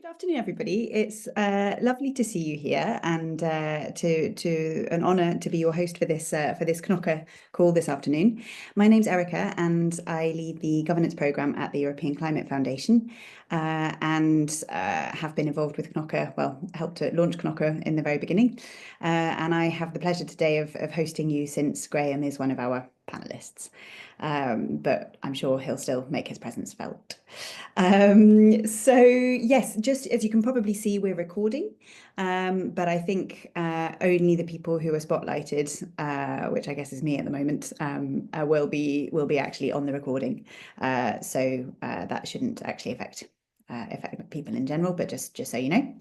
Good afternoon, everybody. It's lovely to see you here, and to an honour to be your host for this Knoca call this afternoon. My name's Erica, and I lead the governance programme at the European Climate Foundation, and have been involved with Knoca. Well, helped to launch Knoca in the very beginning, and I have the pleasure today of hosting you since Graham is one of our panelists. But I'm sure he'll still make his presence felt. So yes, just as you can probably see, we're recording, but I think only the people who are spotlighted, which I guess is me at the moment, will be actually on the recording. So that shouldn't actually affect people in general, but just so you know.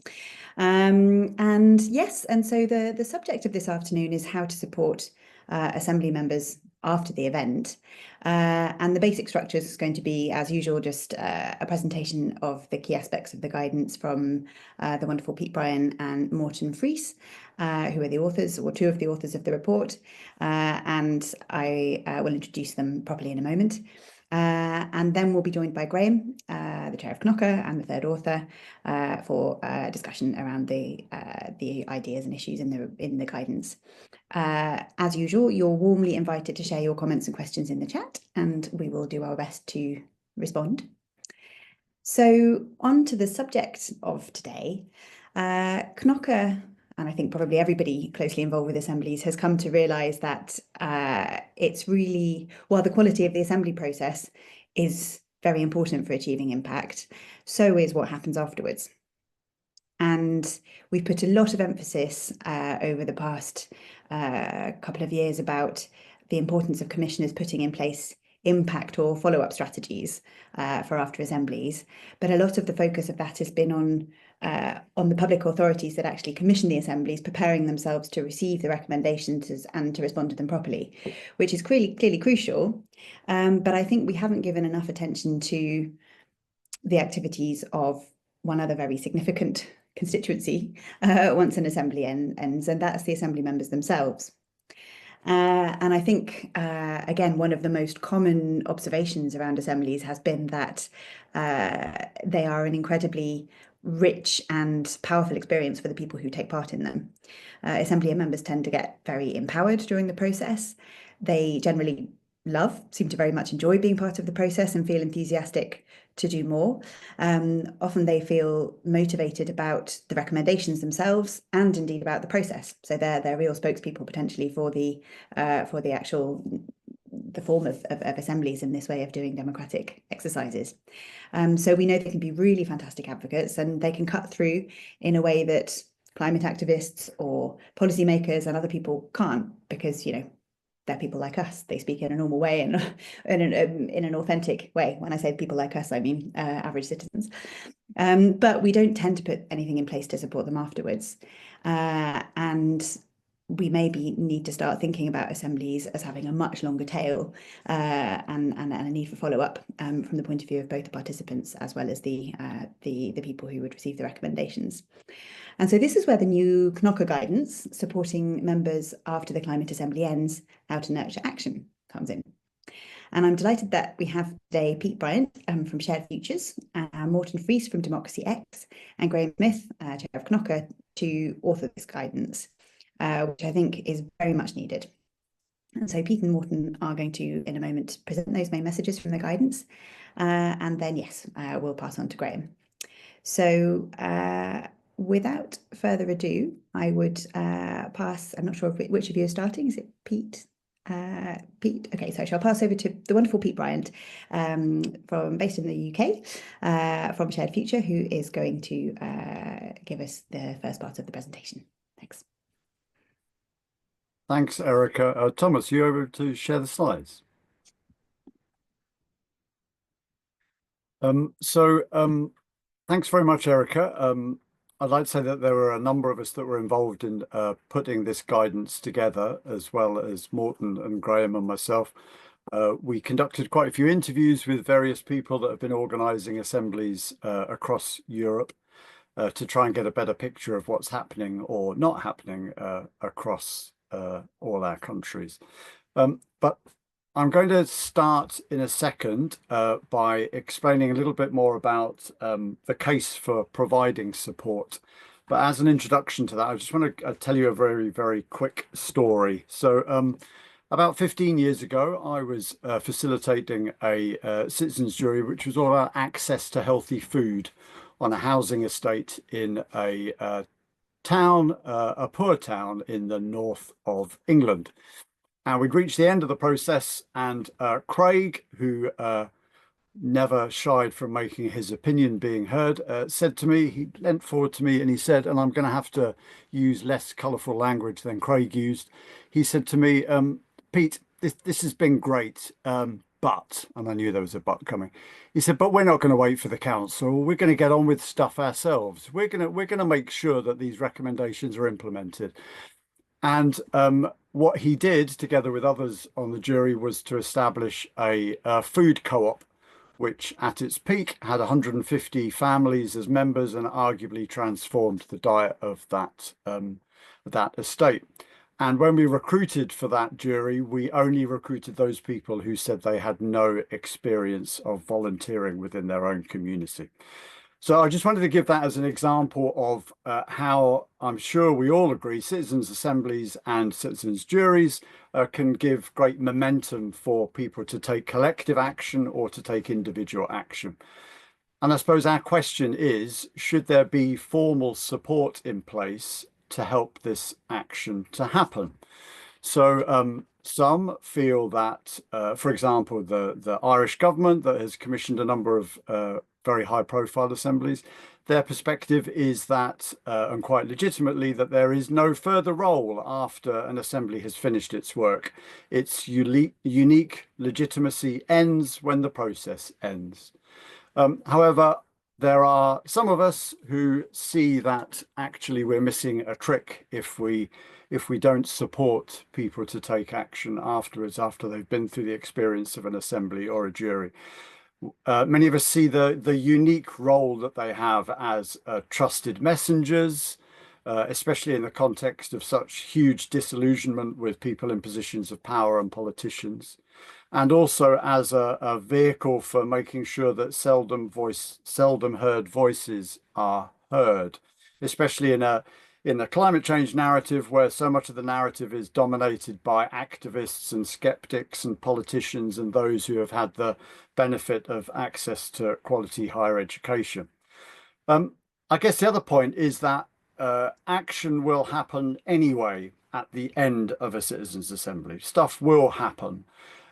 And yes, and so the subject of this afternoon is how to support Assembly members after the event. And the basic structure is going to be, as usual, just a presentation of the key aspects of the guidance from the wonderful Pete Bryant and Morten Friis, who are the authors, or two of the authors of the report. And I will introduce them properly in a moment. And then we'll be joined by Graham, the chair of Knoca and the third author, for discussion around the ideas and issues in the guidance. As usual, you're warmly invited to share your comments and questions in the chat, and we will do our best to respond. So on to the subject of today. Knoca, and I think probably everybody closely involved with assemblies, has come to realise that it's really, while the quality of the assembly process is very important for achieving impact, so is what happens afterwards. And we've put a lot of emphasis over the past couple of years about the importance of commissioners putting in place impact or follow-up strategies for after assemblies. But a lot of the focus of that has been on the public authorities that actually commission the assemblies, preparing themselves to receive the recommendations and to respond to them properly, which is clearly crucial. But I think we haven't given enough attention to the activities of one other very significant constituency once an assembly ends, and that's the assembly members themselves. And I think, again, one of the most common observations around assemblies has been that they are an incredibly rich and powerful experience for the people who take part in them. Assembly members tend to get very empowered during the process. They generally seem to very much enjoy being part of the process and feel enthusiastic to do more. Often they feel motivated about the recommendations themselves and indeed about the process. So they're real spokespeople potentially for the form of assemblies in this way of doing democratic exercises. So we know they can be really fantastic advocates, and they can cut through in a way that climate activists or policymakers and other people can't, because, you know, they're people like us. They speak in a normal way and in an authentic way. When I say people like us, I mean average citizens. But we don't tend to put anything in place to support them afterwards. And we maybe need to start thinking about assemblies as having a much longer tail and a need for follow-up from the point of view of both the participants as well as the people who would receive the recommendations. And so this is where the new Knoca guidance, supporting members after the Climate Assembly ends, how to nurture action, comes in. And I'm delighted that we have today Pete Bryant from Shared Futures, Morten Friis from Democracy X, and Graham Smith, chair of Knoca, to author this guidance, which I think is very much needed. And so Pete and Morten are going to, in a moment, present those main messages from the guidance. And then, yes, we'll pass on to Graham. So without further ado, I would pass, I'm not sure which of you is starting. Is it Pete? Pete, okay, so I shall pass over to the wonderful Pete Bryant, based in the UK, from Shared Future, who is going to give us the first part of the presentation. Thanks. Thanks, Erica. Thomas, you able to share the slides? Thanks very much, Erica. I'd like to say that there were a number of us that were involved in putting this guidance together, as well as Morten and Graham and myself. We conducted quite a few interviews with various people that have been organising assemblies across Europe to try and get a better picture of what's happening or not happening across all our countries. But I'm going to start in a second by explaining a little bit more about the case for providing support. But as an introduction to that, I just want to tell you a very, very quick story. So about 15 years ago, I was facilitating a citizens' jury, which was all about access to healthy food on a housing estate in a town, a poor town in the north of England. And we'd reached the end of the process, and Craig, who never shied from making his opinion being heard, said to me, he leant forward to me and he said, and I'm going to have to use less colourful language than Craig used. He said to me, Pete, this has been great, but, and I knew there was a but coming. He said, but we're not going to wait for the council. We're going to get on with stuff ourselves. We're going to make sure that these recommendations are implemented. And what he did, together with others on the jury, was to establish a food co-op, which at its peak had 150 families as members and arguably transformed the diet of that estate. And when we recruited for that jury, we only recruited those people who said they had no experience of volunteering within their own community. So I just wanted to give that as an example of how I'm sure we all agree citizens' assemblies and citizens' juries can give great momentum for people to take collective action or to take individual action. And I suppose our question is, should there be formal support in place to help this action to happen? So some feel that, for example, the Irish government that has commissioned a number of very high-profile assemblies, their perspective is that, and quite legitimately, that there is no further role after an assembly has finished its work. Its unique legitimacy ends when the process ends. However, there are some of us who see that actually we're missing a trick if we don't support people to take action afterwards, after they've been through the experience of an assembly or a jury. Many of us see the unique role that they have as trusted messengers, especially in the context of such huge disillusionment with people in positions of power and politicians, and also as a vehicle for making sure that seldom heard voices are heard, especially in a climate change narrative where so much of the narrative is dominated by activists and skeptics and politicians and those who have had the benefit of access to quality higher education. I guess the other point is that action will happen anyway at the end of a citizens' assembly. Stuff will happen.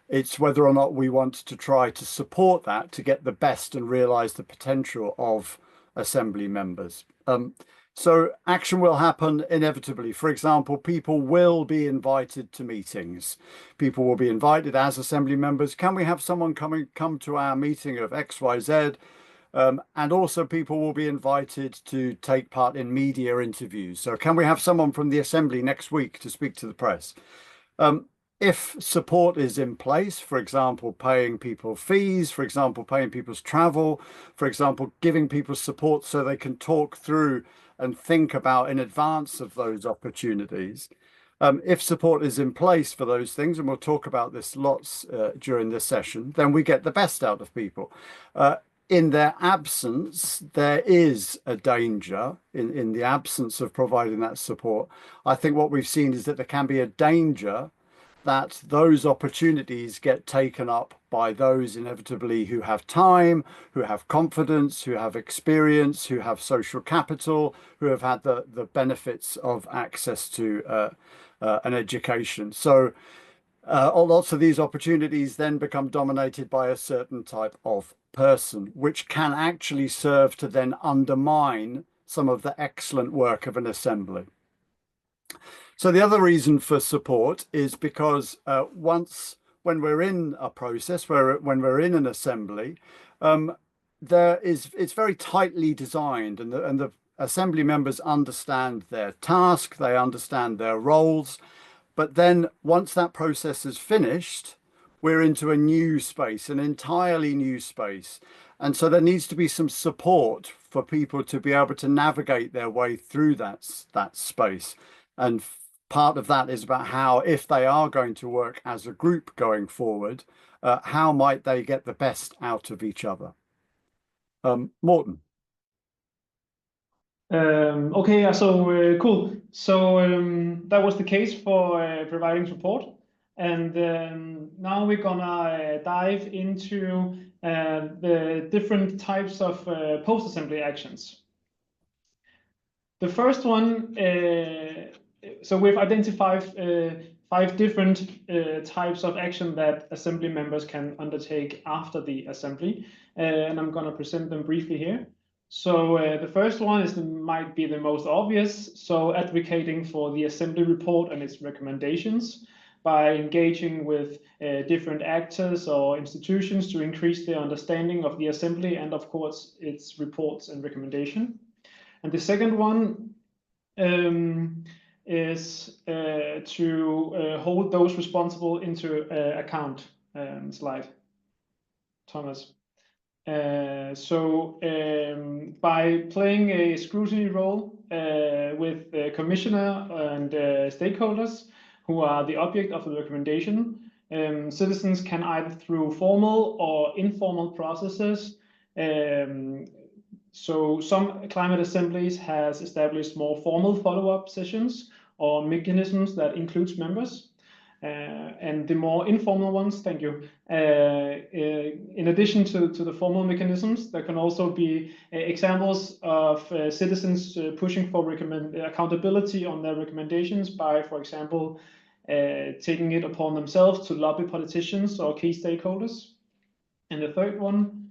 It's whether or not we want to try to support that to get the best and realise the potential of assembly members. So action will happen inevitably. For example, people will be invited to meetings. People will be invited as assembly members. Can we have someone come to our meeting of XYZ? And also people will be invited to take part in media interviews. So can we have someone from the assembly next week to speak to the press? If support is in place, for example, paying people fees, for example, paying people's travel, for example, giving people support so they can talk through and think about in advance of those opportunities. If support is in place for those things, and we'll talk about this lots during this session, then we get the best out of people. In their absence, there is a danger in the absence of providing that support. I think what we've seen is that there can be a danger that those opportunities get taken up by those inevitably who have time, who have confidence, who have experience, who have social capital, who have had the benefits of access to an education. So lots of these opportunities then become dominated by a certain type of person, which can actually serve to then undermine some of the excellent work of an assembly. So the other reason for support is because when we're in a process, when we're in an assembly, it's very tightly designed, and the assembly members understand their task, they understand their roles, but then once that process is finished, we're into a new space, an entirely new space. And so there needs to be some support for people to be able to navigate their way through that space. And part of that is about how, if they are going to work as a group going forward, how might they get the best out of each other? Morten. Okay, yeah, so cool. So that was the case for providing support. And now we're gonna dive into the different types of post-assembly actions. The first one, so we've identified 5 different types of action that assembly members can undertake after the assembly, and I'm gonna present them briefly here. So the first one might be the most obvious, so advocating for the assembly report and its recommendations by engaging with different actors or institutions to increase their understanding of the assembly and, of course, its reports and recommendation. And the second one is to hold those responsible into account. Slide, Thomas. So by playing a scrutiny role with the commissioner and stakeholders who are the object of the recommendation, citizens can either through formal or informal processes. So some climate assemblies has established more formal follow-up sessions or mechanisms that includes members. And the more informal ones, thank you. In addition to the formal mechanisms, there can also be examples of citizens pushing for accountability on their recommendations by, for example, taking it upon themselves to lobby politicians or key stakeholders. And the third one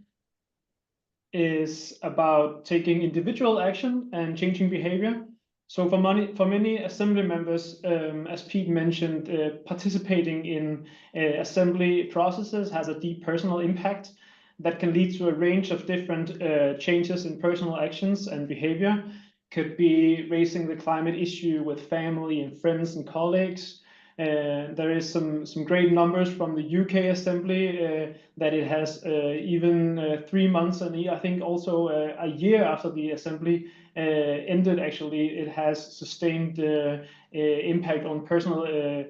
is about taking individual action and changing behavior. So for many assembly members, as Pete mentioned, participating in assembly processes has a deep personal impact that can lead to a range of different changes in personal actions and behavior. Could be raising the climate issue with family and friends and colleagues. There is some great numbers from the UK Assembly that it has even 3 months and I think also a year after the Assembly ended, actually, it has sustained impact on personal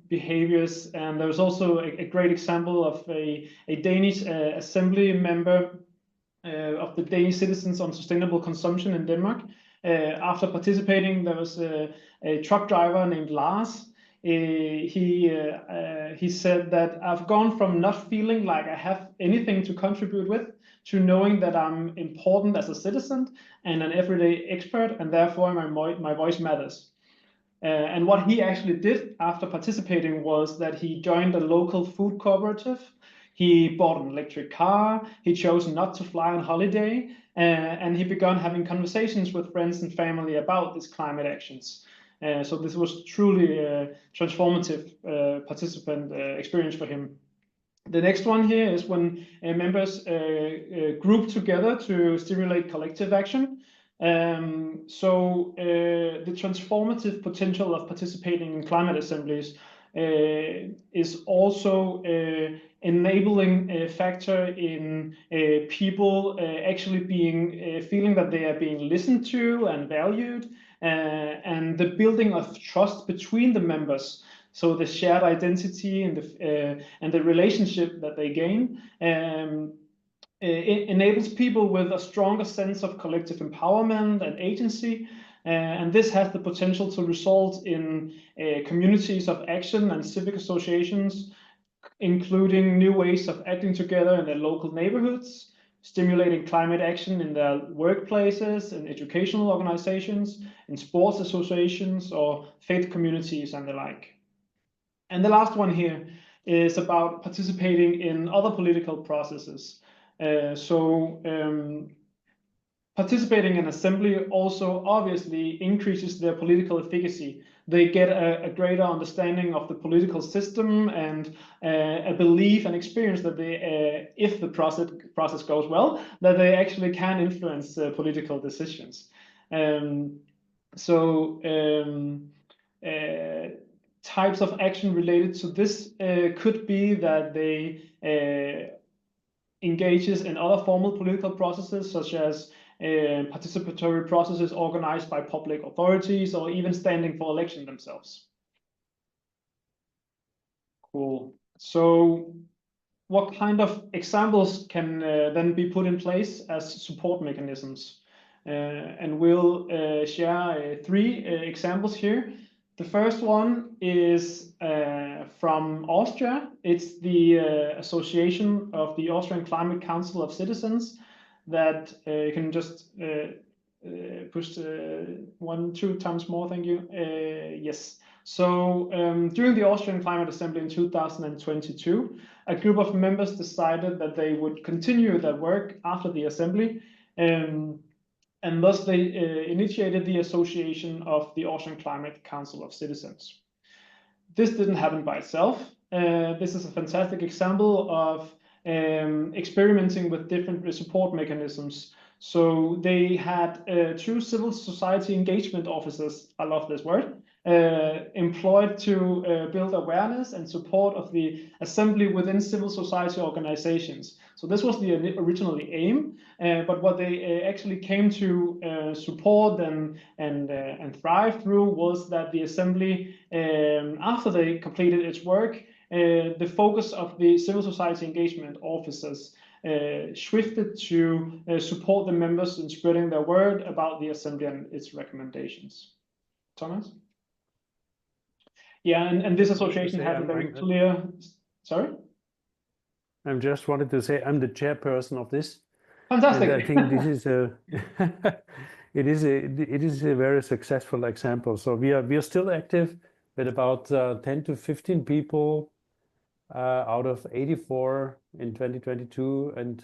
behaviors. And there's also a great example of a Danish Assembly member of the Danish citizens on sustainable consumption in Denmark. After participating, there was a truck driver named Lars. He said that I've gone from not feeling like I have anything to contribute with to knowing that I'm important as a citizen and an everyday expert, and therefore my voice matters. And what he actually did after participating was that he joined a local food cooperative. He bought an electric car. He chose not to fly on holiday, and he began having conversations with friends and family about these climate actions. So this was truly a transformative participant experience for him. The next one here is when members group together to stimulate collective action. So the transformative potential of participating in climate assemblies is also enabling a factor in people actually feeling that they are being listened to and valued, and the building of trust between the members. So the shared identity and the relationship that they gain it enables people with a stronger sense of collective empowerment and agency. And this has the potential to result in communities of action and civic associations, including new ways of acting together in their local neighborhoods, stimulating climate action in their workplaces, in educational organizations, in sports associations, or faith communities and the like. And the last one here is about participating in other political processes. Participating in assembly also obviously increases their political efficacy. They get a greater understanding of the political system and a belief and experience that they, if the process goes well, that they actually can influence political decisions. Types of action related to this could be that they engages in other formal political processes, such as participatory processes organized by public authorities, or even standing for election themselves. Cool. So what kind of examples can then be put in place as support mechanisms? And we'll share 3 examples here. The first one is from Austria. It's the Association of the Austrian Climate Council of Citizens that you can just push 1-2 times more. Thank you. Yes. So during the Austrian Climate Assembly in 2022, a group of members decided that they would continue their work after the assembly, and thus they initiated the Association of the Austrian Climate Council of Citizens. This didn't happen by itself. This is a fantastic example of experimenting with different support mechanisms. So they had 2 civil society engagement officers, I love this word, employed to build awareness and support of the assembly within civil society organizations. So this was the originally aim, but what they actually came to support and thrive through was that the assembly, after they completed its work, the focus of the civil society engagement officers shifted to support the members in spreading their word about the assembly and its recommendations. Thomas? Yeah, and this association has a very clear. Sorry? I just wanted to say I'm the chairperson of this. Fantastic. And I think this is it is a very successful example. So we are still active with about 10 to 15 people out of 84 in 2022, and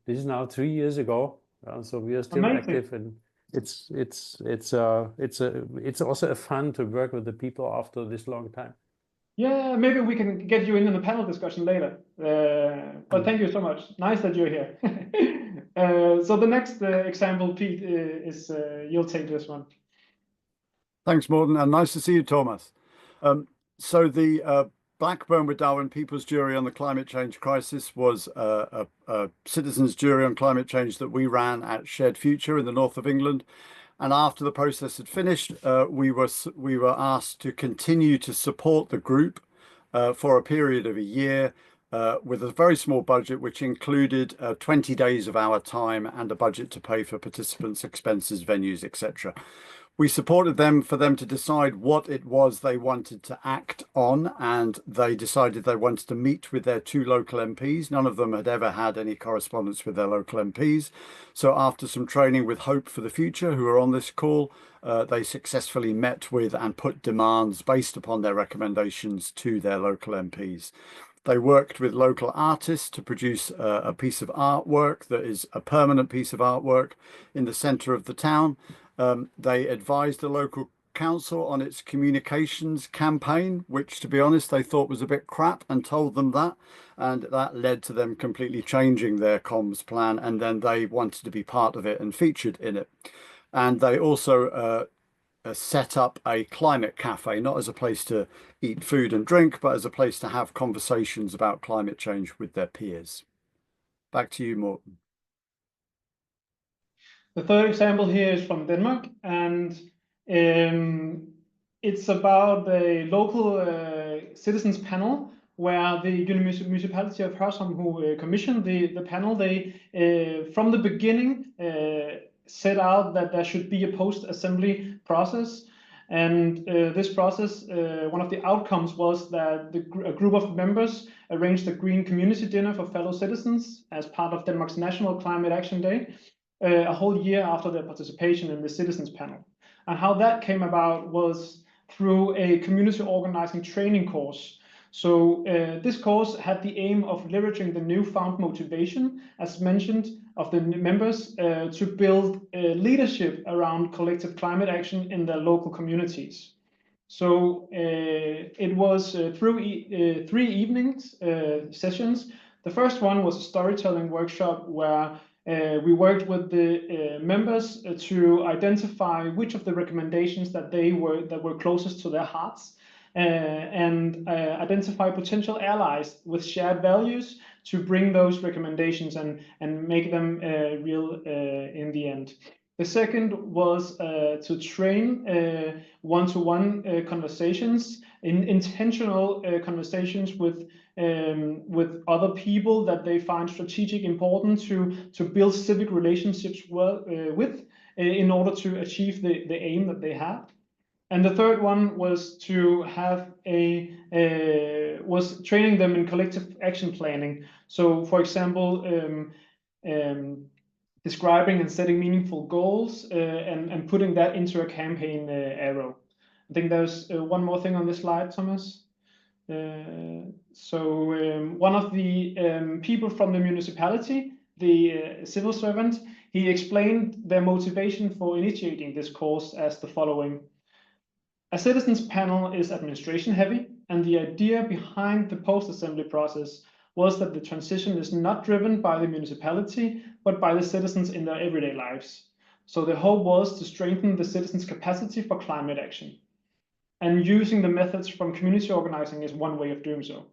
this is now 3 years ago. So we are still active, and it's also a fun to work with the people after this long time. Yeah, maybe we can get you in the panel discussion later. But thank you so much. Nice that you're here. So the next example, Pete, is you'll take this one. Thanks, Morten, and nice to see you, Thomas. So the Blackburn with Darwin People's Jury on the Climate Change Crisis was a citizens' jury on climate change that we ran at Shared Future in the north of England. And after the process had finished, we were asked to continue to support the group for a period of a year with a very small budget, which included 20 days of our time and a budget to pay for participants' expenses, venues, etc. We supported them for them to decide what it was they wanted to act on, and they decided they wanted to meet with their 2 local MPs. None of them had ever had any correspondence with their local MPs. So after some training with Hope for the Future, who are on this call, they successfully met with and put demands based upon their recommendations to their local MPs. They worked with local artists to produce a piece of artwork that is a permanent piece of artwork in the centre of the town. They advised the local council on its communications campaign, which, to be honest, they thought was a bit crap, and told them that. And that led to them completely changing their comms plan, and then they wanted to be part of it and featured in it. And they also set up a climate cafe, not as a place to eat food and drink, but as a place to have conversations about climate change with their peers. Back to you, Morten. The third example here is from Denmark, and it's about the local citizens panel, where the municipality of Hørsholm, who commissioned the panel, they from the beginning set out that there should be a post-assembly process. And this process, one of the outcomes was that a group of members arranged a green community dinner for fellow citizens as part of Denmark's National Climate Action Day, a whole year after their participation in the citizens panel. And how that came about was through a community organizing training course. So this course had the aim of leveraging the newfound motivation, as mentioned, of the members to build leadership around collective climate action in their local communities. So it was through 3 evenings sessions. The first one was a storytelling workshop where we worked with the members to identify which of the recommendations that were closest to their hearts. and identify potential allies with shared values to bring those recommendations and make them real in the end. The second was to train one-to-one conversations, intentional conversations with other people that they find strategic important to build civic relationships with in order to achieve the aim that they have. And the third one was to have was training them in collective action planning. So, for example, describing and setting meaningful goals and putting that into a campaign arrow. I think there's one more thing on this slide, Thomas. One of the people from the municipality, the civil servant, he explained their motivation for initiating this course as the following. A citizens panel is administration heavy, and the idea behind the post-assembly process was that the transition is not driven by the municipality, but by the citizens in their everyday lives. So the hope was to strengthen the citizens' capacity for climate action. And using the methods from community organizing is one way of doing so.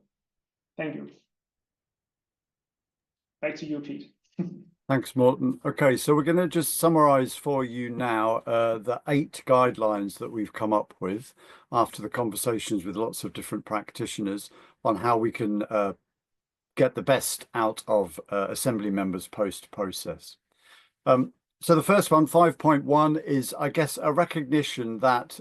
Thank you. Back to you, Pete. Thanks, Morten. Okay, so we're going to just summarize for you now the 8 guidelines that we've come up with after the conversations with lots of different practitioners on how we can get the best out of Assembly members post-process. So the first one, 5.1, is, I guess, a recognition that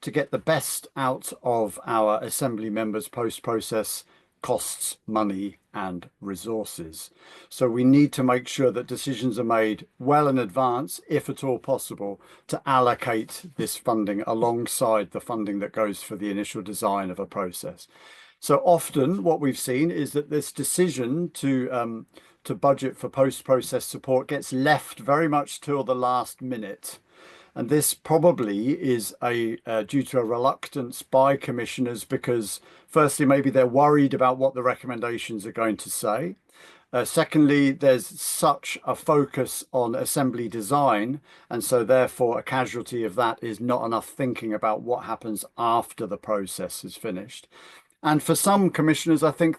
to get the best out of our Assembly members post-process costs money and resources. So we need to make sure that decisions are made well in advance, if at all possible, to allocate this funding alongside the funding that goes for the initial design of a process. So often what we've seen is that this decision to budget for post-process support gets left very much till the last minute. And this probably is due to a reluctance by commissioners because, firstly, maybe they're worried about what the recommendations are going to say. Secondly, there's such a focus on assembly design, and so therefore a casualty of that is not enough thinking about what happens after the process is finished. And for some commissioners, I think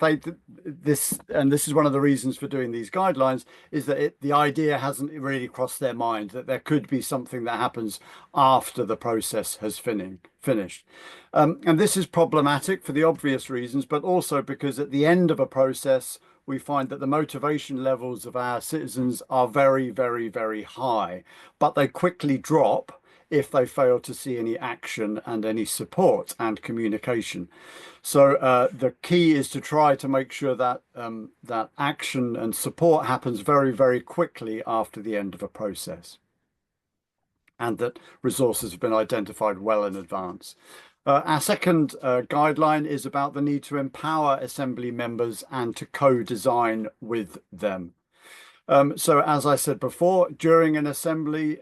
this is one of the reasons for doing these guidelines, is that the idea hasn't really crossed their mind that there could be something that happens after the process has finished. And this is problematic for the obvious reasons, but also because at the end of a process, we find that the motivation levels of our citizens are very, very, very high, but they quickly drop if they fail to see any action and any support and communication. So the key is to try to make sure that that action and support happens very, very quickly after the end of a process, and that resources have been identified well in advance. Our second guideline is about the need to empower Assembly members and to co-design with them. So as I said before, during an assembly,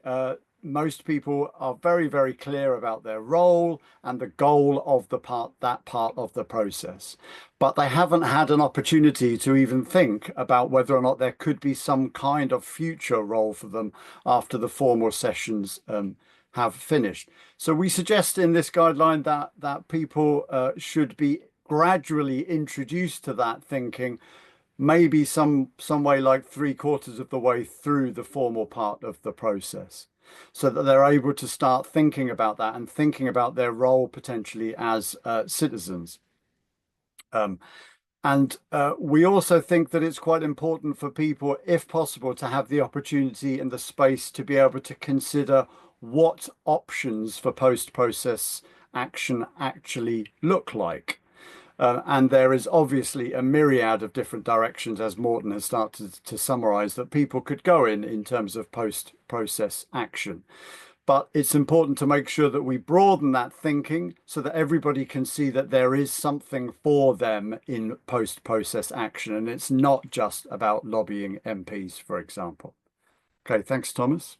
most people are very, very clear about their role and the goal of that part of the process, but they haven't had an opportunity to even think about whether or not there could be some kind of future role for them after the formal sessions have finished. So we suggest in this guideline that people should be gradually introduced to that thinking, maybe some way like 3/4 of the way through the formal part of the process, so that they're able to start thinking about that and thinking about their role potentially as citizens. We also think that it's quite important for people, if possible, to have the opportunity and the space to be able to consider what options for post-process action actually look like. And there is obviously a myriad of different directions, as Morten has started to summarize, that people could go in terms of post-process action. But it's important to make sure that we broaden that thinking so that everybody can see that there is something for them in post-process action, and it's not just about lobbying MPs, for example. Okay, thanks, Thomas.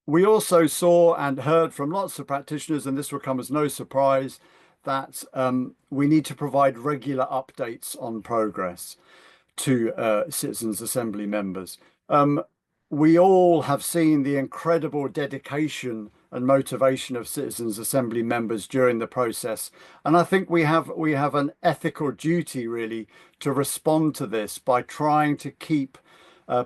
We also saw and heard from lots of practitioners, and this will come as no surprise, that we need to provide regular updates on progress to Citizens Assembly members. We all have seen the incredible dedication and motivation of citizens assembly members during the process. And I think we have an ethical duty really to respond to this by trying to keep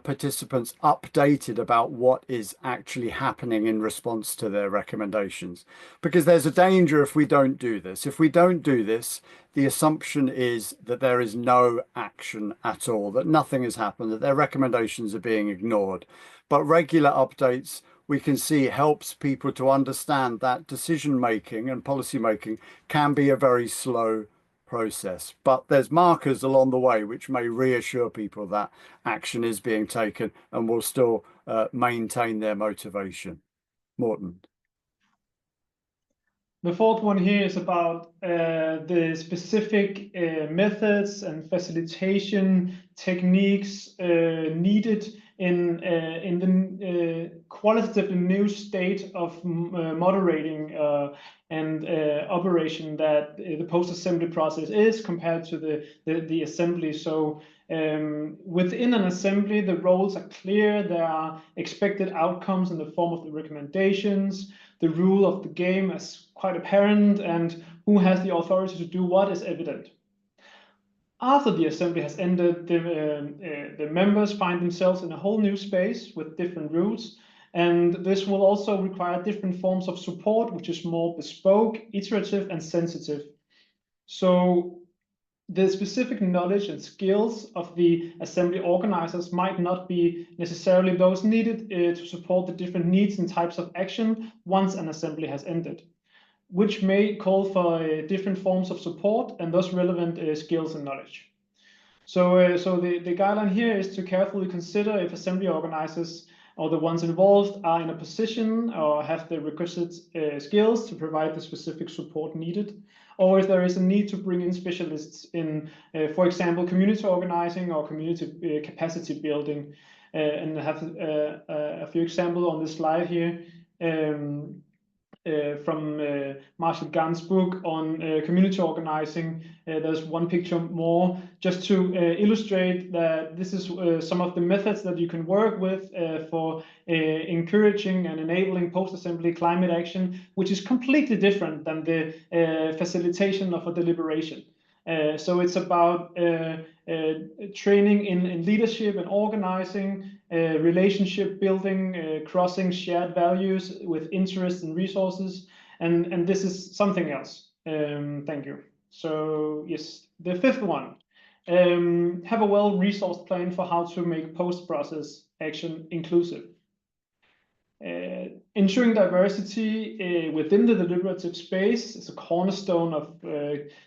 participants updated about what is actually happening in response to their recommendations. Because there's a danger if we don't do this. If we don't do this, the assumption is that there is no action at all, that nothing has happened, that their recommendations are being ignored. But regular updates, we can see, helps people to understand that decision making and policy making can be a very slow process, but there's markers along the way which may reassure people that action is being taken and will still maintain their motivation. Morten. The fourth one here is about the specific methods and facilitation techniques needed in the qualitatively new state of moderating and operation that the post-assembly process is compared to the assembly. So within an assembly, the roles are clear. There are expected outcomes in the form of the recommendations. The rule of the game is quite apparent, and who has the authority to do what is evident. After the assembly has ended, the members find themselves in a whole new space with different rules, and this will also require different forms of support, which is more bespoke, iterative, and sensitive. So the specific knowledge and skills of the assembly organizers might not be necessarily those needed to support the different needs and types of action once an assembly has ended, which may call for different forms of support and thus relevant skills and knowledge. So the guideline here is to carefully consider if assembly organizers or the ones involved are in a position or have the requisite skills to provide the specific support needed, or if there is a need to bring in specialists in, for example, community organizing or community capacity building. And I have a few examples on this slide here. From Marshall Gann's book on community organizing. There's one picture more just to illustrate that this is some of the methods that you can work with for encouraging and enabling post-assembly climate action, which is completely different than the facilitation of a deliberation. So it's about training in leadership and organizing, relationship building, crossing shared values with interests and resources, and this is something else. Thank you. So yes, the fifth one, have a well-resourced plan for how to make post-process action inclusive. Ensuring diversity within the deliberative space is a cornerstone of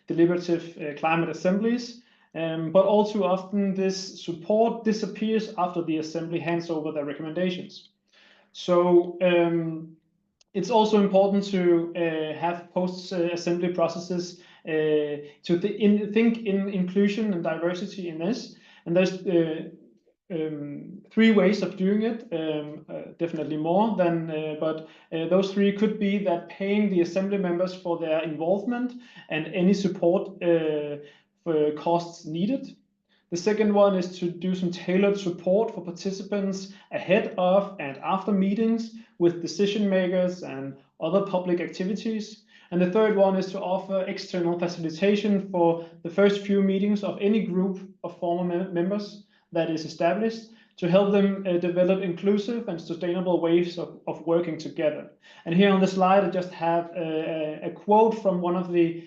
deliberative climate assemblies, but all too often this support disappears after the assembly hands over their recommendations. So it's also important to have post-assembly processes to think in inclusion and diversity in this, and there's three ways of doing it, definitely more than, but those three could be that paying the assembly members for their involvement and any support for costs needed. The second one is to do some tailored support for participants ahead of and after meetings with decision makers and other public activities. And the third one is to offer external facilitation for the first few meetings of any group of former members that is established to help them develop inclusive and sustainable ways of working together. And here on the slide, I just have a quote from one of the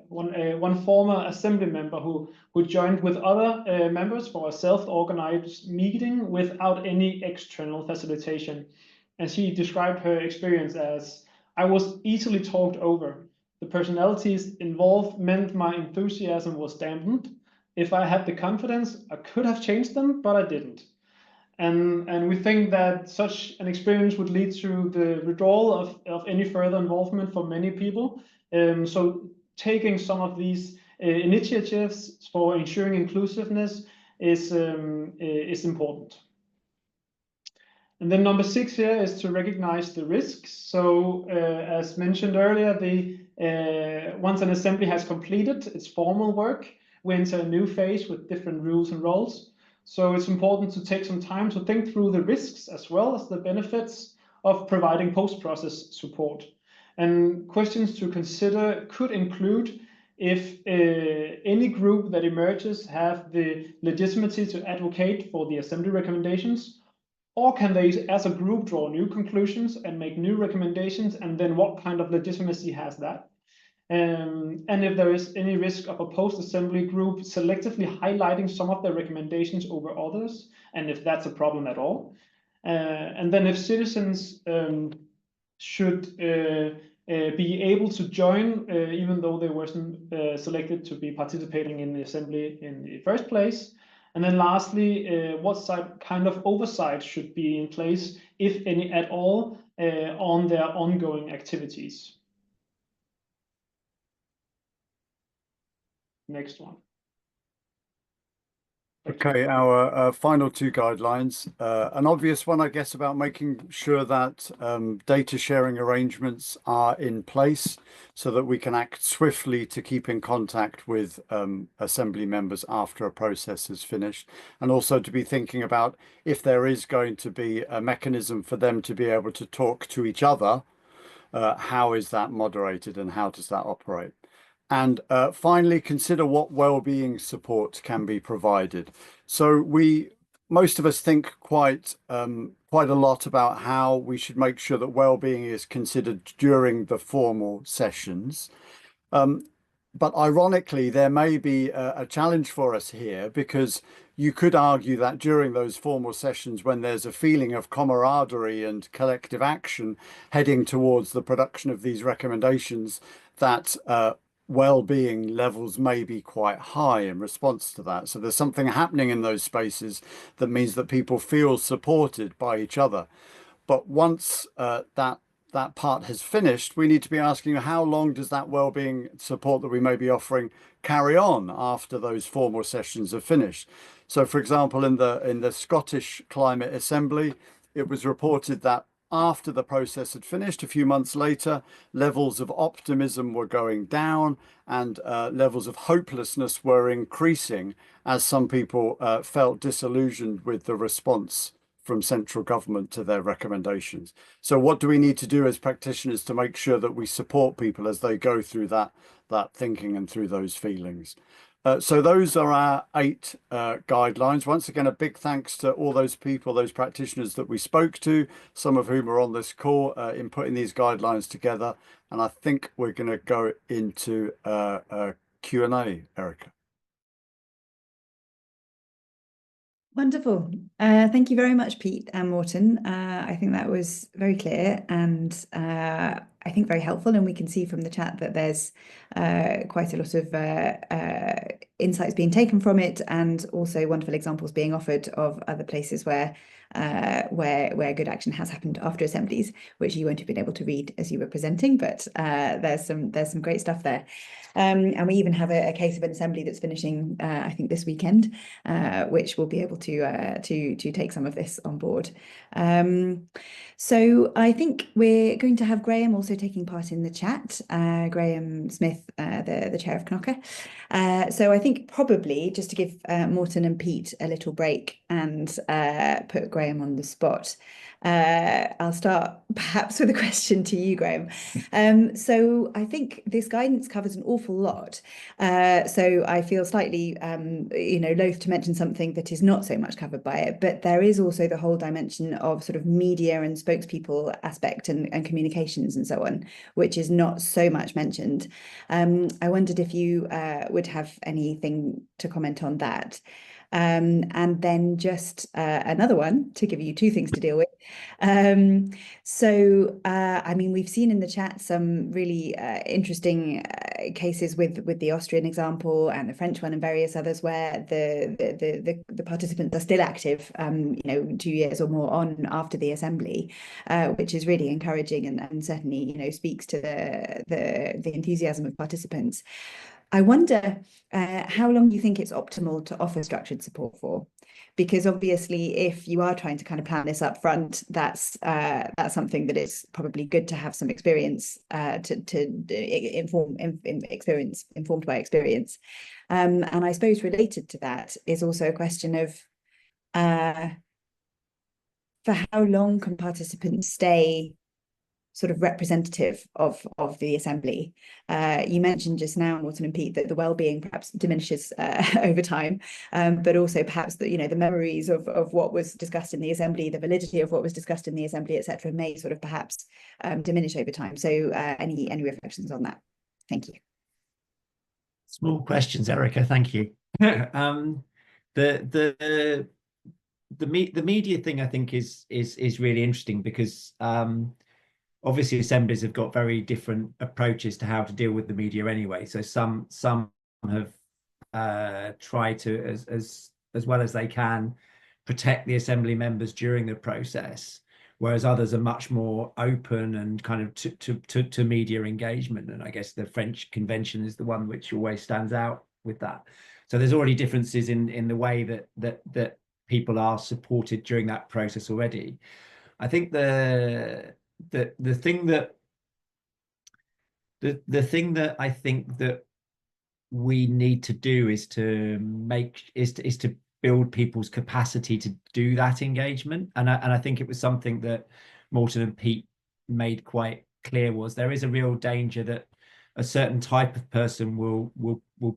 one former assembly member who joined with other members for a self-organized meeting without any external facilitation. And she described her experience as, "I was easily talked over. The personalities involved meant my enthusiasm was dampened. If I had the confidence, I could have changed them, but I didn't." And we think that such an experience would lead to the withdrawal of any further involvement for many people. So taking some of these initiatives for ensuring inclusiveness is important. And then number 6 here is to recognize the risks. So as mentioned earlier, once an assembly has completed its formal work, we enter a new phase with different rules and roles. So it's important to take some time to think through the risks as well as the benefits of providing post-process support. And questions to consider could include if any group that emerges have the legitimacy to advocate for the assembly recommendations, or can they, as a group, draw new conclusions and make new recommendations, and then what kind of legitimacy has that? And if there is any risk of a post-assembly group selectively highlighting some of their recommendations over others, and if that's a problem at all. And then if citizens should be able to join, even though they weren't selected to be participating in the assembly in the first place. And then lastly, what kind of oversight should be in place, if any at all, on their ongoing activities? Next one. Okay, our final two guidelines. An obvious one, I guess, about making sure that data sharing arrangements are in place so that we can act swiftly to keep in contact with assembly members after a process is finished, and also to be thinking about if there is going to be a mechanism for them to be able to talk to each other, how is that moderated and how does that operate? And finally, consider what well-being support can be provided. So most of us think quite a lot about how we should make sure that well-being is considered during the formal sessions. But ironically, there may be a challenge for us here, because you could argue that during those formal sessions, when there's a feeling of camaraderie and collective action heading towards the production of these recommendations, that well-being levels may be quite high in response to that. So there's something happening in those spaces that means that people feel supported by each other. But once that part has finished, we need to be asking, how long does that well-being support that we may be offering carry on after those formal sessions are finished? So, for example, in the Scottish Climate Assembly, it was reported that after the process had finished, a few months later, levels of optimism were going down and levels of hopelessness were increasing as some people felt disillusioned with the response from central government to their recommendations. So what do we need to do as practitioners to make sure that we support people as they go through that thinking and through those feelings? So those are our 8 guidelines. Once again, a big thanks to all those people, those practitioners that we spoke to, some of whom are on this call, in putting these guidelines together. And I think we're going to go into Q&A, Erica. Wonderful. Thank you very much, Pete and Morten. I think that was very clear and I think very helpful. And we can see from the chat that there's quite a lot of insights being taken from it, and also wonderful examples being offered of other places where good action has happened after assemblies, which you won't have been able to read as you were presenting, but there's some great stuff there. And we even have a case of an assembly that's finishing, I think, this weekend, which will be able to take some of this on board. So I think we're going to have Graham also taking part in the chat, Graham Smith, the chair of Knoca. So I think probably just to give Morten and Pete a little break and put Graham on the spot, I'll start perhaps with a question to you, Graham. So I think this guidance covers an awful lot. So I feel slightly, loath to mention something that is not so much covered by it, but there is also the whole dimension of sort of media and spokespeople aspect and communications and so on, which is not so much mentioned. I wondered if you would have anything to comment on that. And then just another one to give you 2 things to deal with. I mean, we've seen in the chat some really interesting cases with the Austrian example and the French one and various others where the participants are still active, 2 years or more on after the assembly, which is really encouraging and certainly, speaks to the enthusiasm of participants. I wonder how long you think it's optimal to offer structured support for, because obviously if you are trying to kind of plan this up front, that's something that is probably good to have some experience informed by experience. And I suppose related to that is also a question of for how long can participants stay sort of representative of the assembly? You mentioned just now, Morten and Pete, that the well-being perhaps diminishes over time, but also perhaps that, you know, the memories of what was discussed in the assembly, the validity of what was discussed in the assembly, etc., may sort of perhaps diminish over time. So any reflections on that? Thank you. Small questions, Erica. Thank you. The media thing, I think, is really interesting because obviously assemblies have got very different approaches to how to deal with the media anyway. So some have tried to, as well as they can, protect the assembly members during the process, whereas others are much more open and kind of to media engagement. And I guess the French convention is the one which always stands out with that. So there's already differences in the way that people are supported during that process already. I think the thing that I think that we need to do is to build people's capacity to do that engagement, and I think it was something that Morten and Pete made quite clear, was there is a real danger that a certain type of person will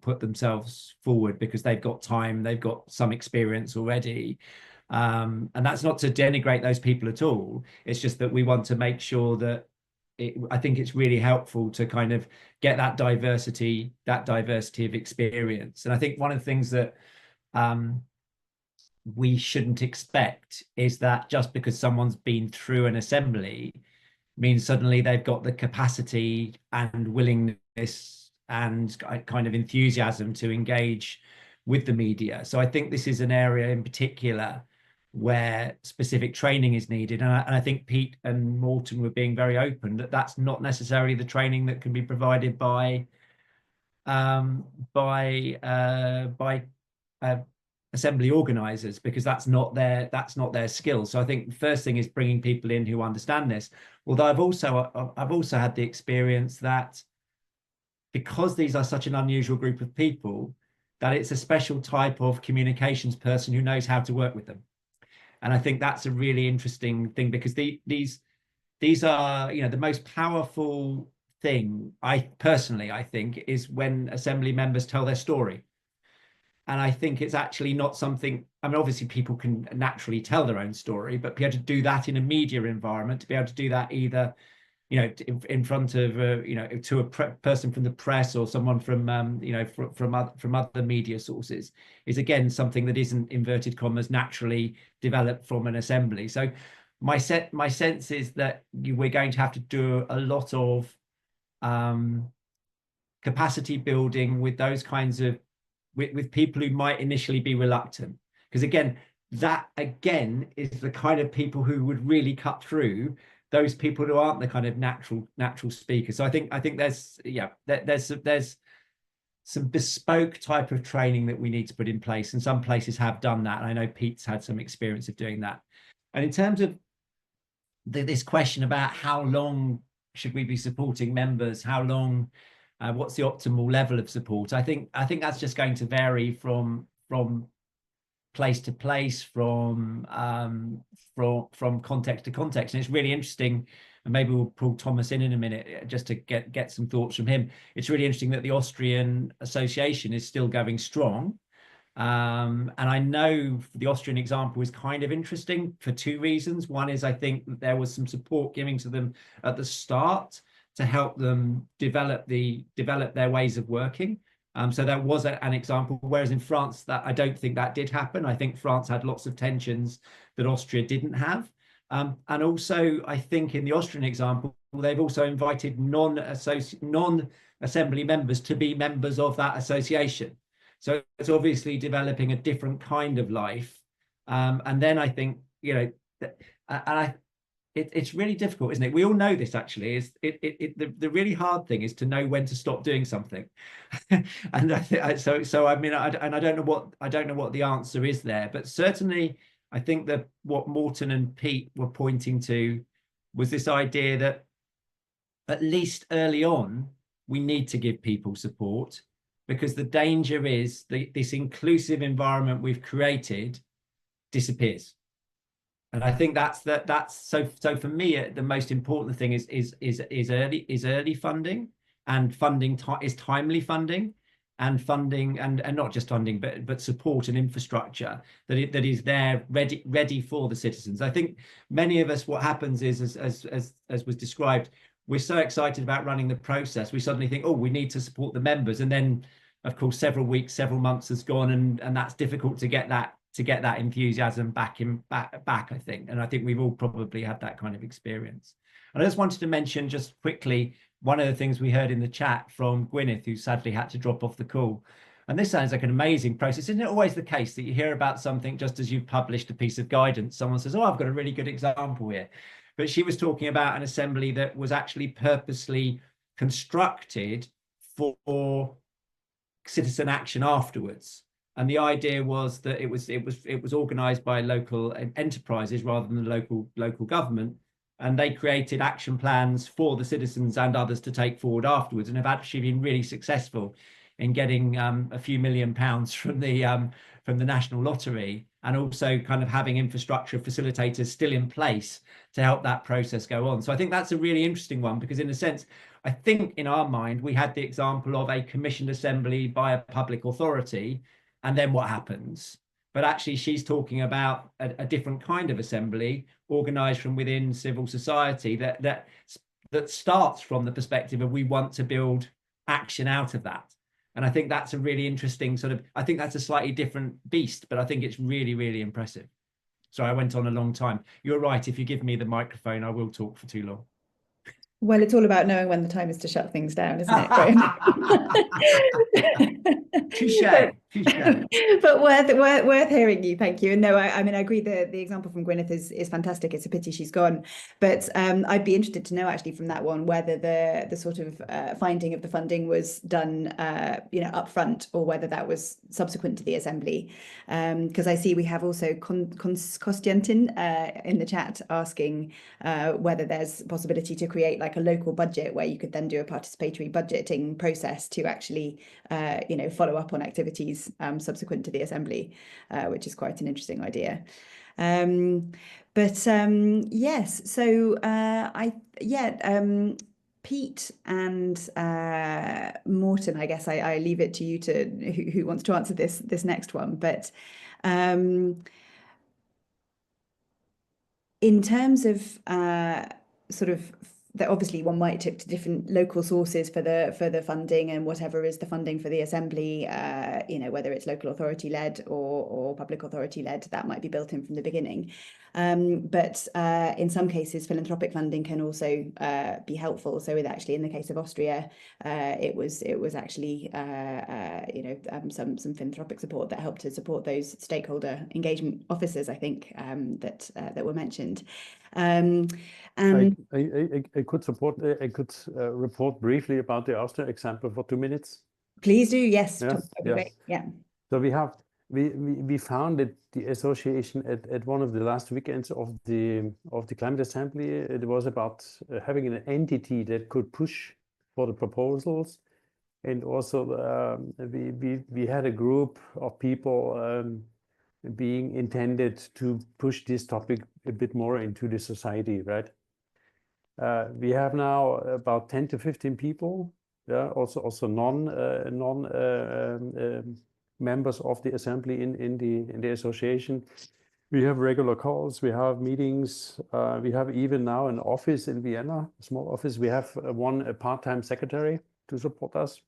put themselves forward because they've got time, they've got some experience already. And that's not to denigrate those people at all. It's just that we want to make sure that I think it's really helpful to kind of get that diversity of experience. And I think one of the things that we shouldn't expect is that just because someone's been through an assembly means suddenly they've got the capacity and willingness and kind of enthusiasm to engage with the media. So I think this is an area in particular where specific training is needed. And I think Pete and Morten were being very open that that's not necessarily the training that can be provided by assembly organisers, because that's not their skill. So I think the first thing is bringing people in who understand this. Although I've also had the experience that because these are such an unusual group of people, that it's a special type of communications person who knows how to work with them. And I think that's a really interesting thing, because these are, you know, the most powerful thing, I think, is when assembly members tell their story. And I think it's actually not something, I mean, obviously people can naturally tell their own story, but be able to do that in a media environment, to be able to do that either, you know, in front of, you know, to a person from the press or someone from, you know, from other media sources, is again something that isn't, inverted commas, naturally developed from an assembly. So my sense is that we're going to have to do a lot of capacity building with those kinds of, with people who might initially be reluctant, because that is the kind of people who would really cut through those people who aren't the kind of natural speakers. So I think there's some bespoke type of training that we need to put in place, and some places have done that. And I know Pete's had some experience of doing that. And in terms of this question about how long should we be supporting members, how long, what's the optimal level of support, I think that's just going to vary from place to place, from context to context. And it's really interesting, and maybe we'll pull Thomas in a minute just to get some thoughts from him. It's really interesting that the Austrian Association is still going strong. And I know the Austrian example is kind of interesting for two reasons. One is I think that there was some support given to them at the start to help them develop their ways of working. So there was an example, whereas in France, that I don't think that did happen. I think France had lots of tensions that Austria didn't have. And also, I think in the Austrian example, they've also invited non-assembly members to be members of that association. So it's obviously developing a different kind of life. And then I think, you know, it's really difficult, isn't it? We all know this, actually. The really hard thing is to know when to stop doing something. And I think so. I mean, I don't know what the answer is there, but certainly I think that what Morten and Pete were pointing to was this idea that at least early on we need to give people support, because the danger is this inclusive environment we've created disappears. And I think that's so for me the most important thing is early funding, and funding is timely funding, and funding and not just funding but support and infrastructure that is there ready for the citizens. I think many of us, what happens is, as was described, we're so excited about running the process, we suddenly think, oh, we need to support the members, and then of course several weeks, several months has gone, and that's difficult to get that enthusiasm back, I think. And I think we've all probably had that kind of experience. And I just wanted to mention just quickly one of the things we heard in the chat from Gwyneth, who sadly had to drop off the call. And this sounds like an amazing process. Isn't it always the case that you hear about something just as you've published a piece of guidance, someone says, oh, I've got a really good example here. But she was talking about an assembly that was actually purposely constructed for citizen action afterwards. And the idea was that it was organized by local enterprises rather than the local government, and they created action plans for the citizens and others to take forward afterwards, and have actually been really successful in getting a few £1 million from the National Lottery, and also kind of having infrastructure facilitators still in place to help that process go on. So I think that's a really interesting one, because in a sense, I think in our mind, we had the example of a commissioned assembly by a public authority, and then what happens? But actually, she's talking about a different kind of assembly organized from within civil society that starts from the perspective of we want to build action out of that. And I think that's a really interesting I think that's a slightly different beast, but I think it's really, really impressive. Sorry, I went on a long time. You're right. If you give me the microphone, I will talk for too long. Well, it's all about knowing when the time is to shut things down, isn't it, Graham? But worth hearing you. Thank you. And no, I mean, I agree. The example from Gwyneth is fantastic. It's a pity she's gone. But I'd be interested to know actually from that one whether the sort of finding of the funding was done, up front, or whether that was subsequent to the assembly. Because I see we have also Kostyantin in the chat asking whether there's possibility to create like a local budget where you could then do a participatory budgeting process to actually, follow up on activities subsequent to the assembly, which is quite an interesting idea. Yes, so Pete and Morten, I guess I leave it to you to who wants to answer this next one. But in terms of sort of that, obviously one might look to different local sources for the funding, and whatever is the funding for the assembly, whether it's local authority led or public authority led, that might be built in from the beginning. But in some cases, philanthropic funding can also be helpful. So actually, in the case of Austria, it was actually some philanthropic support that helped to support those stakeholder engagement officers, I think, that were mentioned. And I could report briefly about the Austria example for 2 minutes. Please do. Yes. Yes. Great. Yeah. So we founded the association at one of the last weekends of the climate assembly. It was about having an entity that could push for the proposals, and also we had a group of people being intended to push this topic a bit more into the society, right? We have now about 10 to 15 people, also non members of the assembly in the association. We have regular calls, we have meetings, we have even now an office in Vienna, a small office. We have a part-time secretary to support us.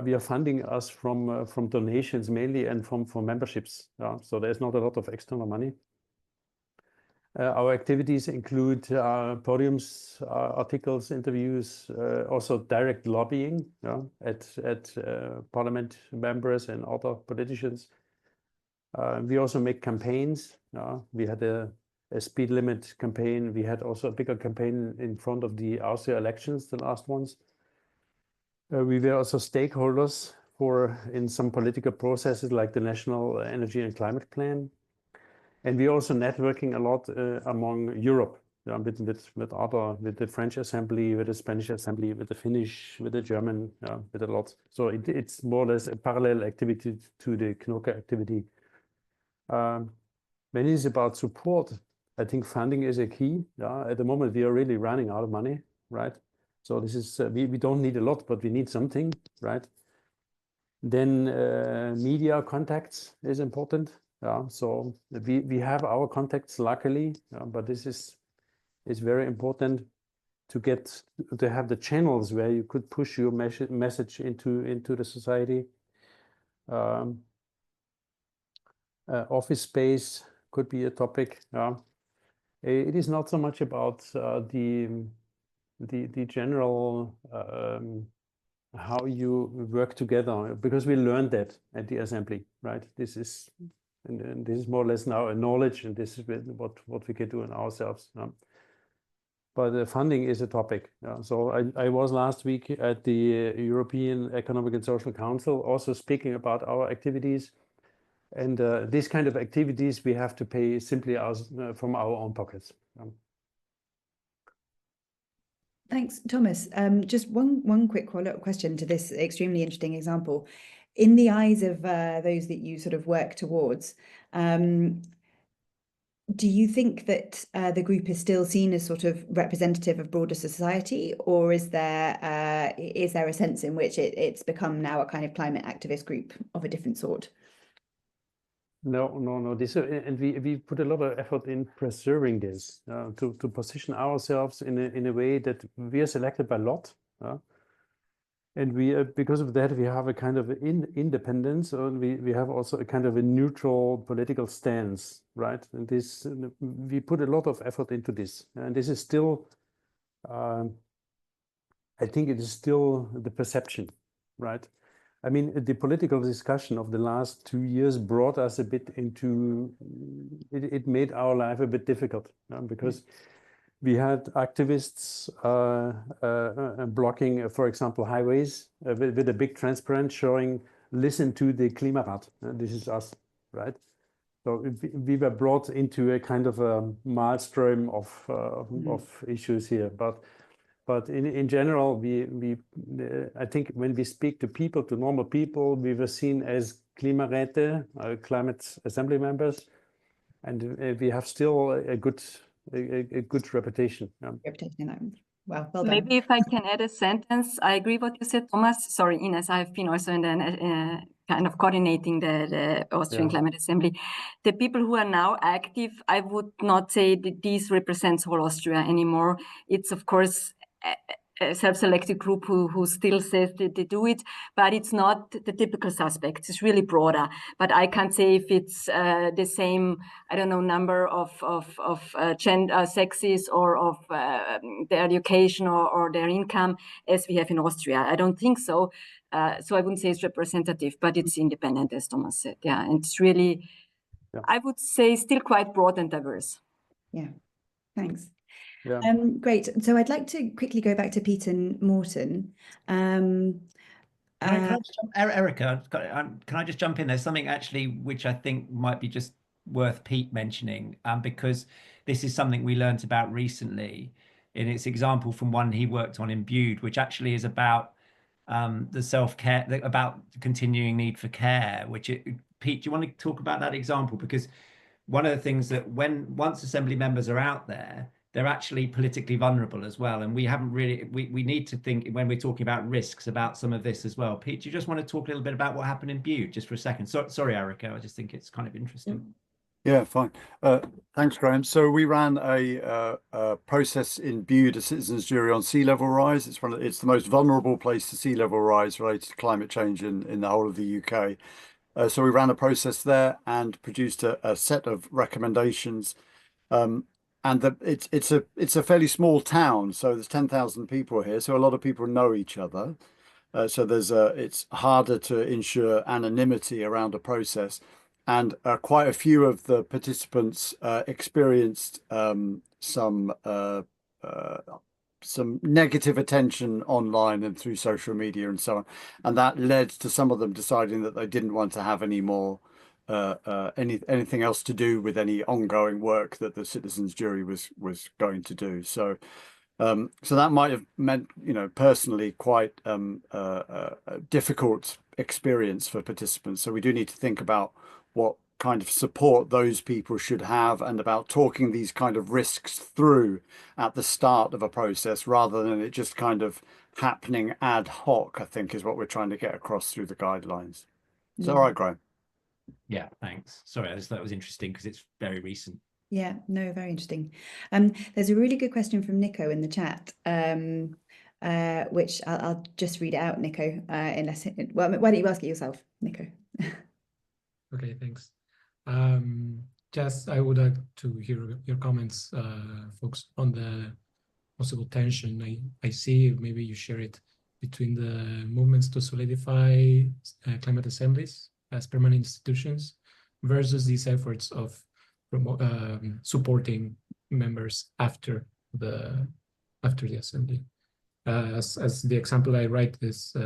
We are funding us from donations mainly, and from memberships. So there's not a lot of external money. Our activities include podiums, articles, interviews, also direct lobbying at parliament members and other politicians. We also make campaigns. We had a speed limit campaign. We had also a bigger campaign in front of the Austria elections, the last ones. We were also stakeholders in some political processes like the National Energy and Climate Plan. And we're also networking a lot among Europe, with the French Assembly, with the Spanish Assembly, with the Finnish, with the German, with a lot. So it's more or less a parallel activity to the Knoca activity. When it is about support, I think funding is a key. At the moment, we are really running out of money, right? So this is we don't need a lot, but we need something, right? Then media contacts is important. So we have our contacts, luckily, but this is very important to have the channels where you could push your message into the society. Office space could be a topic. It is not so much about the general how you work together, because we learned that at the assembly, right? This is and this is more or less now a knowledge, and this is what we can do in ourselves. But funding is a topic. So I was last week at the European Economic and Social Council, also speaking about our activities. And these kind of activities we have to pay simply from our own pockets. Thanks, Thomas. Just one quick follow-up question to this extremely interesting example. In the eyes of those that you sort of work towards, do you think that the group is still seen as sort of representative of broader society, or is there a sense in which it's become now a kind of climate activist group of a different sort? No. This and we put a lot of effort in preserving this to position ourselves in a way that we are selected by lot, and we because of that we have a kind of independence, and we have also a kind of a neutral political stance, right? And this we put a lot of effort into this, and this is still, I think it is still the perception, right? I mean, the political discussion of the last 2 years brought us a bit into it made our life a bit difficult, because we had activists blocking, for example, highways with a big transparent showing, "Listen to the Klimarat." This is us, right? So we were brought into a kind of a maelstrom of issues here, but in general, I think when we speak to people, to normal people, we were seen as Klimaräte, climate assembly members, and we have still a good reputation. Reputation in that. Well done. Maybe if I can add a sentence, I agree what you said, Thomas. Sorry, Ines, I've been also in the kind of coordinating the Austrian Climate Assembly. The people who are now active, I would not say that these represents whole Austria anymore. It's of course a self-selected group who still says that they do it, but it's not the typical suspects. It's really broader. But I can't say if it's the same, I don't know, number of gender, sexes, or of their education or their income as we have in Austria. I don't think so. So I wouldn't say it's representative, but it's independent, as Thomas said. Yeah, and it's really, I would say, still quite broad and diverse. Yeah, thanks. Yeah. Great. So I'd like to quickly go back to Peter Morten. Can I just jump, Erica, can I just jump in? There's something actually which I think might be just worth Pete mentioning, because this is something we learned about recently in its example from one he worked on in Bude, which actually is about the self-care, about continuing need for care, Pete, do you want to talk about that example? Because one of the things that once assembly members are out there, they're actually politically vulnerable as well. And we haven't really, we need to think when we're talking about risks about some of this as well. Pete, do you just want to talk a little bit about what happened in Bude just for a second? Sorry, Erica, I just think it's kind of interesting. Yeah, fine. Thanks, Graham. So we ran a process in Bude, a citizens' jury on sea level rise. It's the most vulnerable place to sea level rise related to climate change in the whole of the UK. So we ran a process there and produced a set of recommendations. And it's a fairly small town, so there's 10,000 people here, so a lot of people know each other. So it's harder to ensure anonymity around a process, and quite a few of the participants experienced some negative attention online and through social media and so on, and that led to some of them deciding that they didn't want to have any more anything else to do with any ongoing work that the citizens jury was going to do. So so that might have meant, personally quite a difficult experience for participants. So we do need to think about what kind of support those people should have, and about talking these kind of risks through at the start of a process rather than it just kind of happening ad hoc, I think is what we're trying to get across through the guidelines. Is that all right, Graham? Yeah, thanks. Sorry, I just thought it was interesting because it's very recent. Yeah, no, very interesting. There's a really good question from Nico in the chat, which I'll just read it out, Nico. Well, why don't you ask it yourself, Nico? Okay, thanks. Just I would like to hear your comments, folks, on the possible tension I see. Maybe you share it between the movements to solidify climate assemblies as permanent institutions versus these efforts of supporting members after the assembly. As the example I write is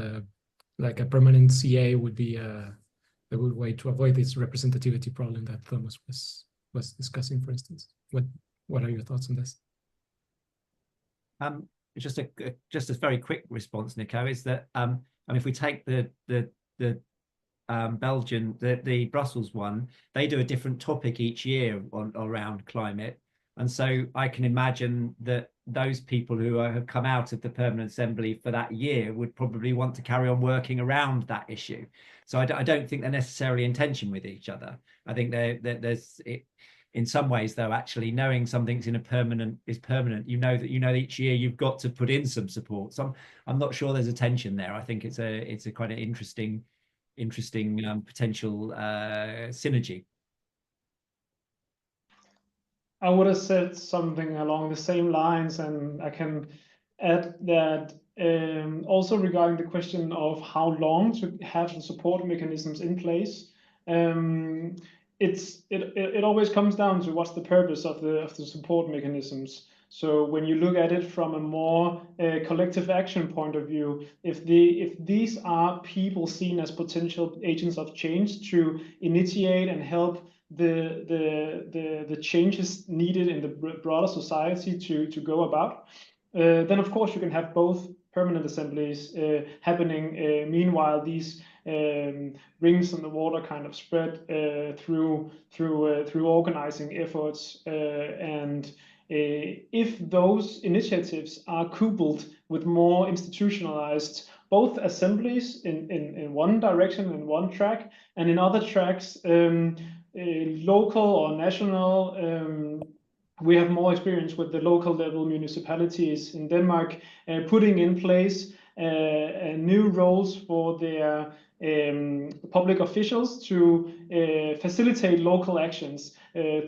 like a permanent CA would be a good way to avoid this representativity problem that Thomas was discussing, for instance. What are your thoughts on this? Just a very quick response, Nico, is that and if we take the Belgian, the Brussels one, they do a different topic each year around climate, and so I can imagine that those people who have come out of the Permanent Assembly for that year would probably want to carry on working around that issue. So I don't think they're necessarily in tension with each other. I think there's in some ways, though, actually knowing something's is permanent. You know that each year you've got to put in some support. So I'm not sure there's a tension there. I think it's a quite an interesting potential synergy. I would have said something along the same lines, and I can add that also regarding the question of how long to have the support mechanisms in place. It always comes down to what's the purpose of the support mechanisms. So when you look at it from a more collective action point of view, if these are people seen as potential agents of change to initiate and help the changes needed in the broader society to go about, then of course you can have both permanent assemblies happening. Meanwhile, these rings in the water kind of spread through organizing efforts, and if those initiatives are coupled with more institutionalized both assemblies in one direction, in one track, and in other tracks, local or national. We have more experience with the local level municipalities in Denmark putting in place new roles for their public officials to facilitate local actions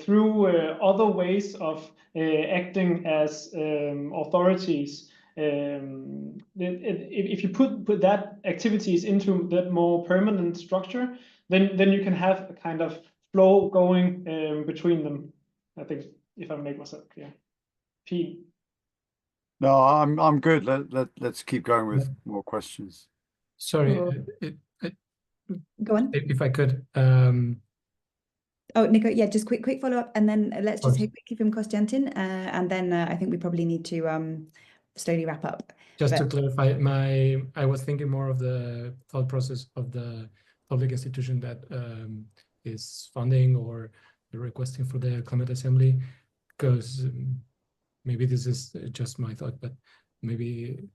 through other ways of acting as authorities. If you put that activities into that more permanent structure, then you can have a kind of flow going between them. I think, if I make myself clear. Pete. No, I'm good. Let's keep going with more questions. Sorry, Go on. if I could. Oh, Nico, yeah, just quick follow up, and then let's just hear quickly from Konstantin, and then I think we probably need to slowly wrap up. Just to clarify, I was thinking more of the thought process of the public institution that is funding or requesting for the climate assembly, because maybe this is just my thought, but maybe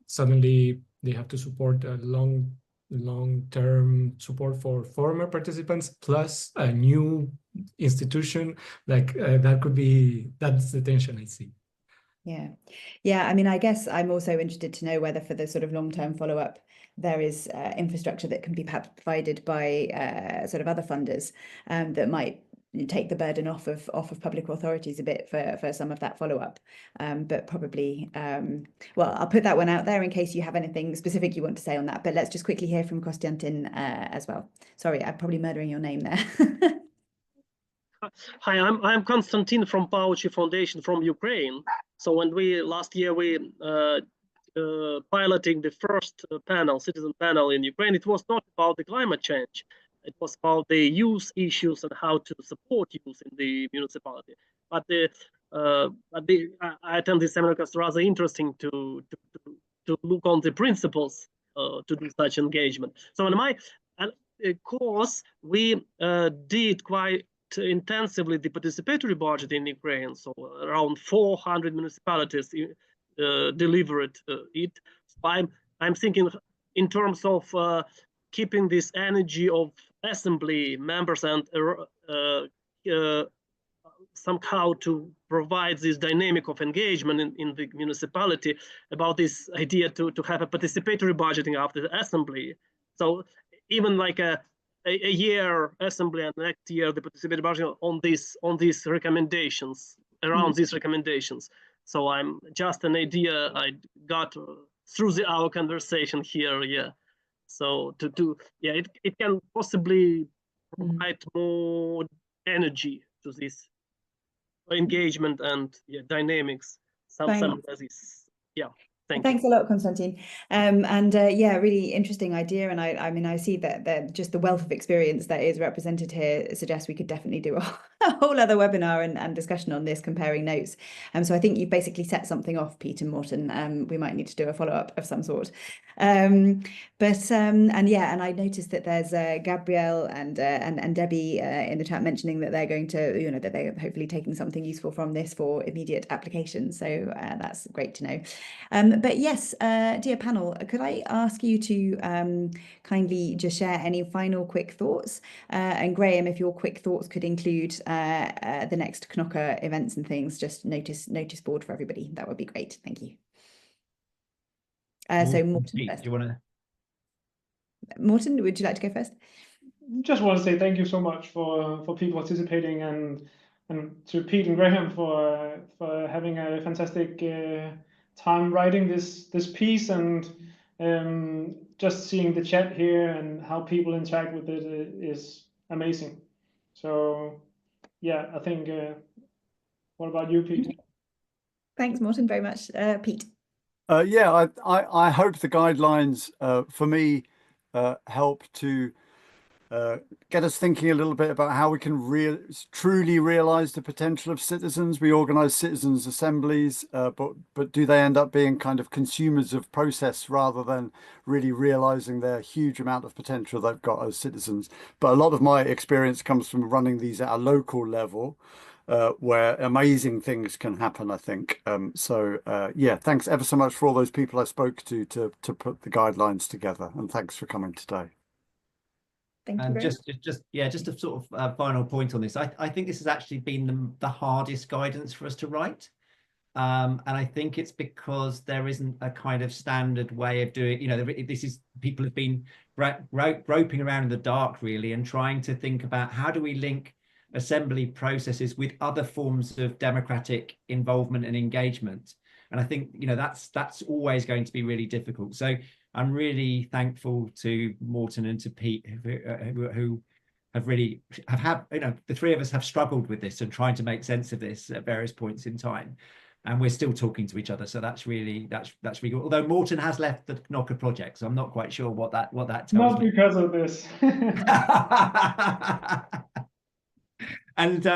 suddenly they have to support a long-term support for former participants plus a new institution, like that's the tension I see. Yeah, I mean, I guess I'm also interested to know whether for the sort of long-term follow-up there is infrastructure that can be perhaps provided by sort of other funders that might take the burden off of public authorities a bit for some of that follow-up, but probably well, I'll put that one out there in case you have anything specific you want to say on that, but let's just quickly hear from Konstantin as well. Sorry, I'm probably murdering your name there. Hi, I'm Konstantin from Pauchi Foundation from Ukraine. So when last year we piloting the first citizen panel in Ukraine, it was not about the climate change. It was about the youth issues and how to support youth in the municipality. But I attend this seminar because it's rather interesting to look on the principles to do such engagement. So because we did quite intensively the participatory budget in Ukraine, so around 400 municipalities delivered it. So I'm thinking in terms of keeping this energy of assembly members and somehow to provide this dynamic of engagement in the municipality about this idea to have a participatory budgeting after the assembly. So even like a year assembly and next year the participatory budgeting on these recommendations, around these recommendations. So I'm just an idea I got through our conversation here. Yeah. So it can possibly provide more energy to this engagement and dynamics. Some of this. Yeah. Thanks a lot, Konstantin. Yeah, really interesting idea. And I mean, I see that just the wealth of experience that is represented here suggests we could definitely do a whole other webinar and discussion on this, comparing notes. So I think you've basically set something off, Pete and Morten. We might need to do a follow-up of some sort. And I noticed that there's Gabrielle and Debbie in the chat mentioning that they're going to, that they're hopefully taking something useful from this for immediate application. So that's great to know. But yes, dear panel, could I ask you to kindly just share any final quick thoughts? And Graham, if your quick thoughts could include the next Knoca events and things, just notice board for everybody. That would be great. Thank you. So Morten first. Do you want to? Morten, would you like to go first? Just want to say thank you so much for people participating, and to Pete and Graham for having a fantastic time writing this piece, and just seeing the chat here and how people interact with it is amazing. So yeah, I think what about you, Pete? Thanks, Morten, very much. Pete. Yeah, I hope the guidelines for me help to get us thinking a little bit about how we can truly realize the potential of citizens. We organize citizens assemblies, but do they end up being kind of consumers of process rather than really realizing their huge amount of potential they've got as citizens? But a lot of my experience comes from running these at a local level, where amazing things can happen, I think. Yeah, thanks ever so much for all those people I spoke to put the guidelines together, and thanks for coming today. Thank you. And just a sort of final point on this. I think this has actually been the hardest guidance for us to write. And I think it's because there isn't a kind of standard way of doing, people have been groping around in the dark really, and trying to think about how do we link assembly processes with other forms of democratic involvement and engagement. And I think, that's always going to be really difficult. So I'm really thankful to Morten and to Pete, who have really the three of us have struggled with this and trying to make sense of this at various points in time, and we're still talking to each other. So that's really good. Although Morten has left the Knoca project, so I'm not quite sure what that tells Not me. because of this. And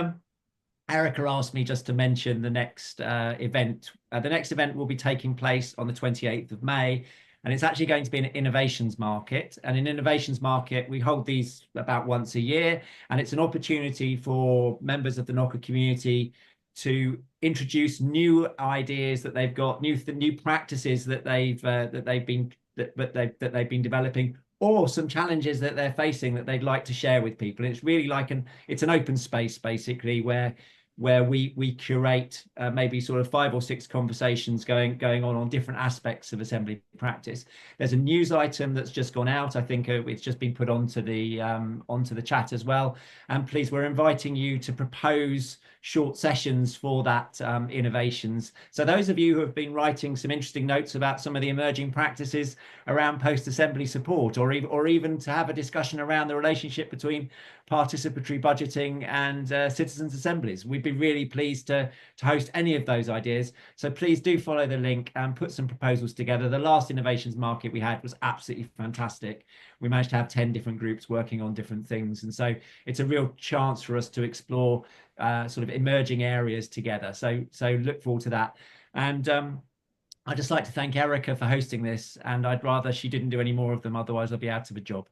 Erica asked me just to mention the next event. The next event will be taking place on the 28th of May. And it's actually going to be an innovations market. And in innovations market, we hold these about once a year. And it's an opportunity for members of the Knoca community to introduce new ideas that they've got, new practices that they've been developing, or some challenges that they're facing that they'd like to share with people. And it's really like it's an open space basically, where we curate maybe sort of 5 or 6 conversations going on different aspects of assembly practice. There's a news item that's just gone out. I think it's just been put onto the chat as well. And please, we're inviting you to propose short sessions for that innovations. So those of you who have been writing some interesting notes about some of the emerging practices around post-assembly support, or even to have a discussion around the relationship between participatory budgeting and citizens assemblies, we'd be really pleased to host any of those ideas. So please do follow the link and put some proposals together. The last innovations market we had was absolutely fantastic. We managed to have 10 different groups working on different things, and so it's a real chance for us to explore sort of emerging areas together. So look forward to that. And I'd just like to thank Erica for hosting this, and I'd rather she didn't do any more of them, otherwise I'll be out of a job.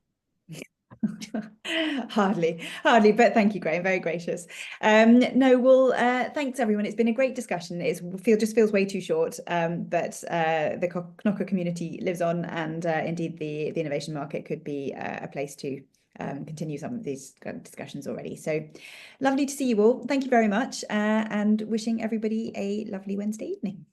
Hardly, but thank you, Graham. Very gracious. No, well, thanks everyone. It's been a great discussion. Just feels way too short, but the Knoca community lives on, and indeed the innovation market could be a place to continue some of these discussions already. So lovely to see you all. Thank you very much, and wishing everybody a lovely Wednesday evening.